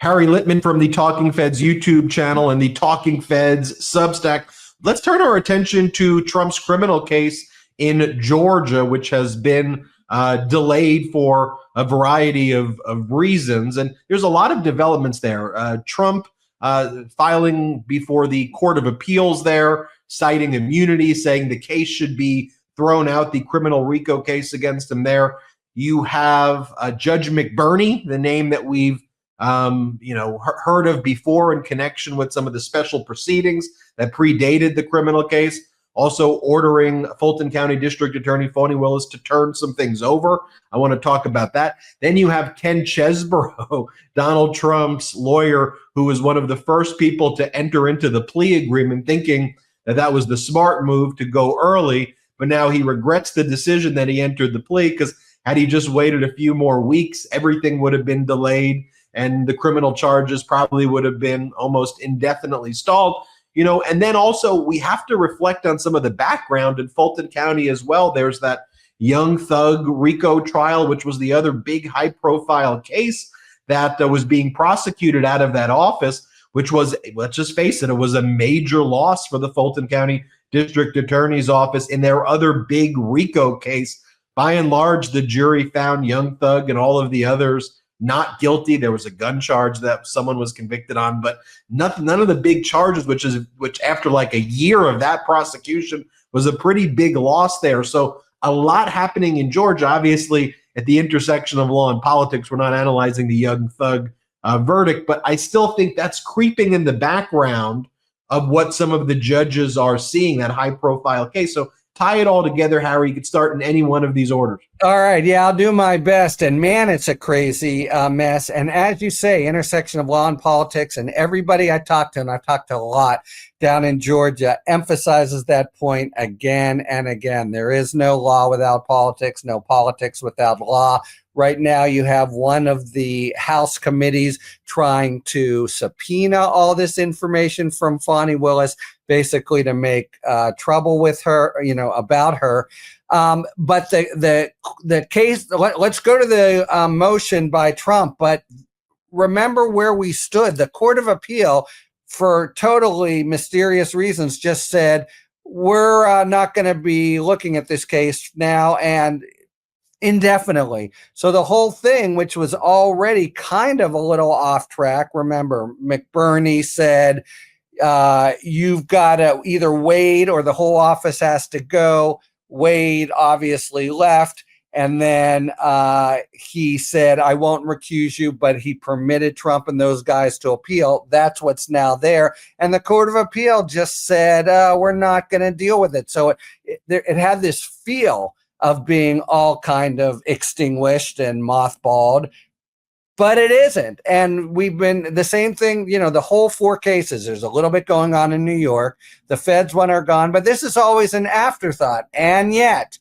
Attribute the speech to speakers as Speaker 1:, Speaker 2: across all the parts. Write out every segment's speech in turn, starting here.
Speaker 1: Harry Litman from the Talking Feds YouTube channel and the Talking Feds Substack. Let's turn our attention to Trump's criminal case in Georgia, which has been delayed for a variety of reasons. And there's a lot of developments there. Trump filing before the Court of Appeals there, citing immunity, saying the case should be thrown out, the criminal RICO case against him there. You have Judge McBurney, the name that we've heard of before in connection with some of the special proceedings that predated the criminal case, also ordering Fulton County District Attorney Fani Willis to turn some things over. I want to talk about that. Then you have Ken Chesebro, Donald Trump's lawyer, who was one of the first people to enter into the plea agreement, thinking that that was the smart move to go early. But now he regrets the decision that he entered the plea, because had he just waited a few more weeks, everything would have been delayed and the criminal charges probably would have been almost indefinitely stalled. And then also we have to reflect on some of the background in Fulton County as well. There's that young thug RICO trial, which was the other big high profile case that was being prosecuted out of that office, which was, let's just face it, it was a major loss for the Fulton County District Attorney's Office in their other big RICO case. By and large, the jury found young thug and all of the others not guilty. There was a gun charge that someone was convicted on, but none of the big charges, which after like a year of that prosecution was a pretty big loss there. So a lot happening in Georgia. Obviously, at the intersection of law and politics, we're not analyzing the young thug verdict, but I still think that's creeping in the background of what some of the judges are seeing, that high profile case. So tie it all together, Harry. You could start in any one of these orders.
Speaker 2: All right. Yeah, I'll do my best. And man, it's a crazy mess. And as you say, intersection of law and politics, and everybody I talked to, and I've talked to a lot down in Georgia, emphasizes that point again and again. There is no law without politics, no politics without law. Right now, you have one of the House committees trying to subpoena all this information from Fani Willis, basically to make trouble with her, about her. But the case, let's go to the motion by Trump. But remember where we stood. The Court of Appeal, for totally mysterious reasons, just said, we're not going to be looking at this case now and indefinitely. So the whole thing, which was already kind of a little off track, remember, McBurney said, you've got to either wait or the whole office has to go. Wade obviously left. And then he said, I won't recuse you, but he permitted Trump and those guys to appeal. That's what's now there. And the Court of Appeal just said, we're not going to deal with it. So it had this feel of being all kind of extinguished and mothballed, but it isn't. And we've been the same thing, the whole 4 cases. There's a little bit going on in New York. The feds one are gone, but this is always an afterthought. And yet,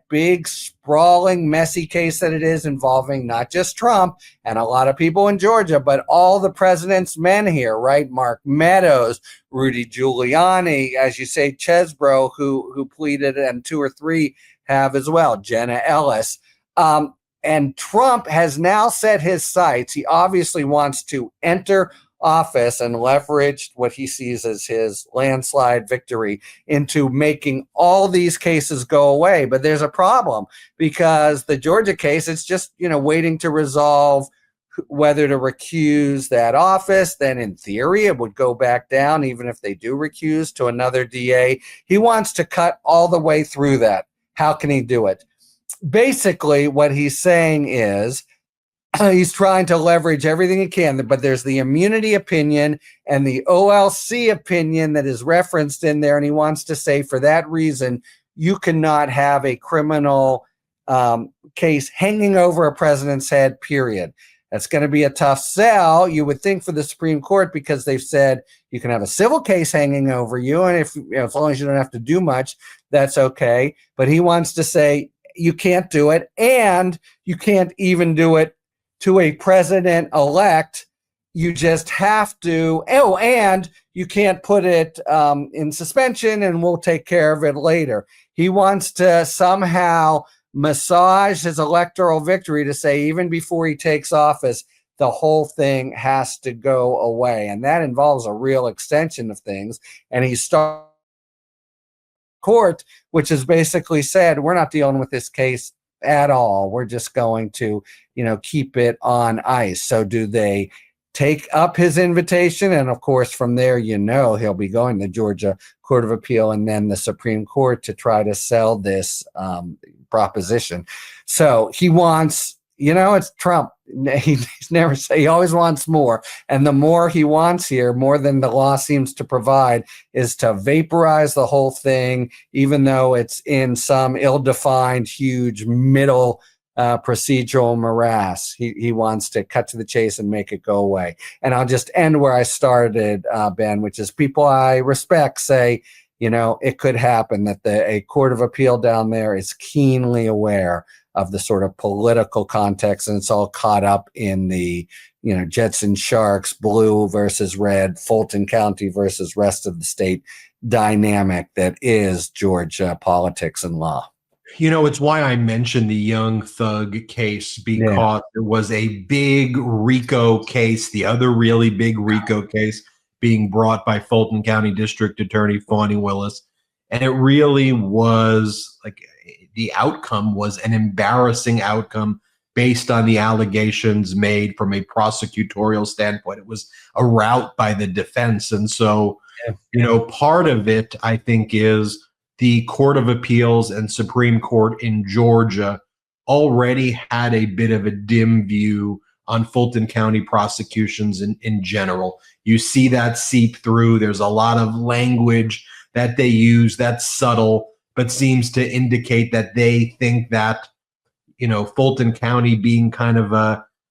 Speaker 2: big, sprawling, messy case that it is, involving not just Trump and a lot of people in Georgia, but all the president's men here, right? Mark Meadows, Rudy Giuliani, as you say, Chesebro, who pleaded, and 2 or 3 have as well, Jenna Ellis. And Trump has now set his sights. He obviously wants to enter office and leverage what he sees as his landslide victory into making all these cases go away. But there's a problem, because the Georgia case, it's just, waiting to resolve whether to recuse that office. Then in theory, it would go back down, even if they do recuse, to another DA. He wants to cut all the way through that. How can he do it? Basically, what he's saying is he's trying to leverage everything he can, but there's the immunity opinion and the OLC opinion that is referenced in there, and he wants to say, for that reason, you cannot have a criminal case hanging over a president's head, period. That's going to be a tough sell, you would think, for the Supreme Court, because they've said you can have a civil case hanging over you, and if as long as you don't have to do much, that's okay. But he wants to say you can't do it, and you can't even do it to a president-elect. You just have to, and you can't put it in suspension, and we'll take care of it later. He wants to somehow massage his electoral victory to say, even before he takes office, the whole thing has to go away. And that involves a real extension of things. And he started court, which has basically said, we're not dealing with this case at all. We're just going to, keep it on ice. So do they take up his invitation? And of course, from there, he'll be going to Georgia Court of Appeal and then the Supreme Court to try to sell this proposition. So he wants, it's Trump. He's never say, he always wants more. And the more he wants here, more than the law seems to provide, is to vaporize the whole thing, even though it's in some ill-defined, huge middle procedural morass. He wants to cut to the chase and make it go away. And I'll just end where I started, Ben, which is people I respect say, it could happen that a court of appeal down there is keenly aware of the sort of political context, and it's all caught up in the, Jets and Sharks, blue versus red, Fulton County versus rest of the state dynamic that is Georgia politics and law.
Speaker 1: It's why I mentioned the Young Thug case, because there was a big RICO case, the other really big RICO case being brought by Fulton County District Attorney Fani Willis. And it really was like the outcome was an embarrassing outcome based on the allegations made from a prosecutorial standpoint. It was a rout by the defense. And so, part of it, I think, is the Court of Appeals and Supreme Court in Georgia already had a bit of a dim view on Fulton County prosecutions in general. You see that seep through. There's a lot of language that they use that's subtle, but seems to indicate that they think that, Fulton County being kind of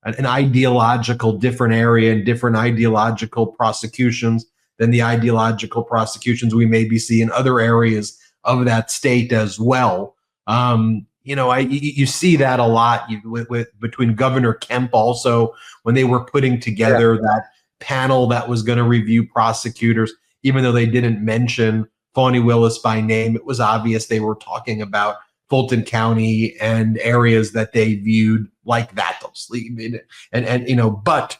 Speaker 1: an ideological different area and different ideological prosecutions than the ideological prosecutions we maybe see in other areas of that state as well. You see that a lot with between Governor Kemp also when they were putting together that panel that was going to review prosecutors, even though they didn't mention Fani Willis by name. It was obvious they were talking about Fulton County and areas that they viewed like that. But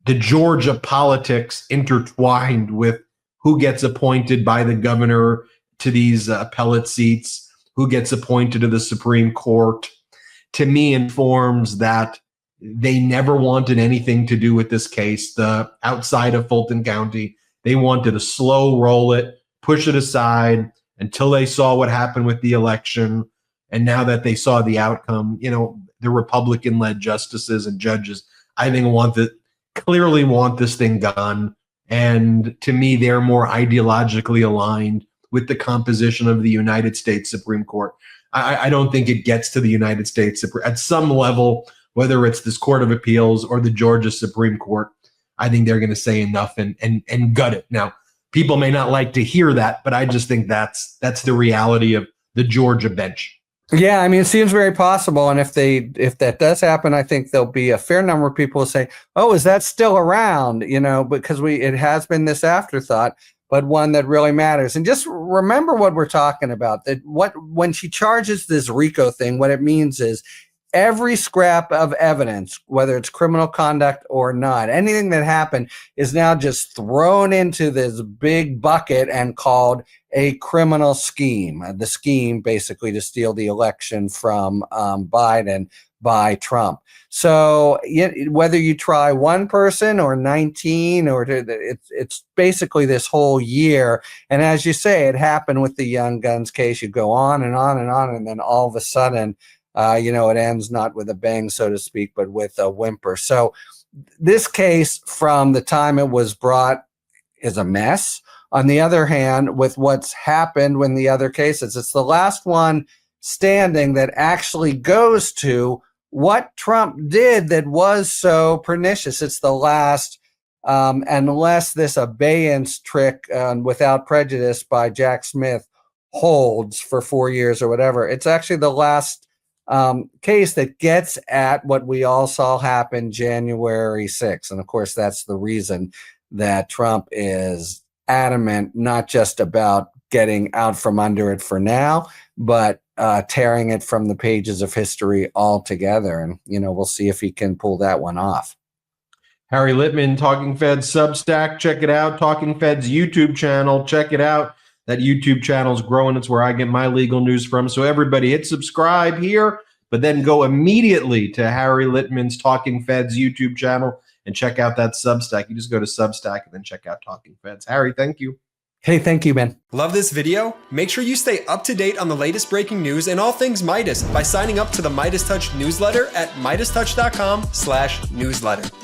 Speaker 1: the Georgia politics intertwined with who gets appointed by the governor to these appellate seats, who gets appointed to the Supreme Court, to me informs that they never wanted anything to do with this case. Outside of Fulton County, they wanted to slow roll it, push it aside until they saw what happened with the election. And now that they saw the outcome, the Republican-led justices and judges, I think clearly want this thing gone. And to me, they're more ideologically aligned with the composition of the United States Supreme Court. I don't think it gets to the United States at some level, whether it's this Court of Appeals or the Georgia Supreme Court. I think they're going to say enough and gut it. Now, people may not like to hear that, but I just think that's the reality of the Georgia bench.
Speaker 2: Yeah, I mean, it seems very possible. And if that does happen, I think there'll be a fair number of people who say, oh, is that still around? Because it has been this afterthought, but one that really matters. And just remember what we're talking about, when she charges this RICO thing, what it means is every scrap of evidence, whether it's criminal conduct or not, anything that happened is now just thrown into this big bucket and called a criminal scheme. The scheme basically to steal the election from Biden by Trump. So whether you try one person or 19 it's basically this whole year. And as you say, it happened with the Young Guns case. You go on and on and on, and then all of a sudden, it ends not with a bang, so to speak, but with a whimper. So this case, from the time it was brought, is a mess. On the other hand, with what's happened when the other cases, it's the last one standing that actually goes to what Trump did that was so pernicious. It's the last, unless this abeyance trick without prejudice by Jack Smith holds for 4 years or whatever, it's actually the last case that gets at what we all saw happen January 6th. And of course, that's the reason that Trump is adamant, not just about getting out from under it for now, but tearing it from the pages of history altogether. And, we'll see if he can pull that one off.
Speaker 1: Harry Litman, Talking Feds Substack, check it out. Talking Feds YouTube channel, check it out. That YouTube channel is growing. It's where I get my legal news from. So everybody hit subscribe here, but then go immediately to Harry Litman's Talking Feds YouTube channel and check out that Substack. You just go to Substack and then check out Talking Feds. Harry, thank you.
Speaker 2: Hey, thank you, man.
Speaker 3: Love this video? Make sure you stay up to date on the latest breaking news and all things Meidas by signing up to the MeidasTouch newsletter at MeidasTouch.com/newsletter.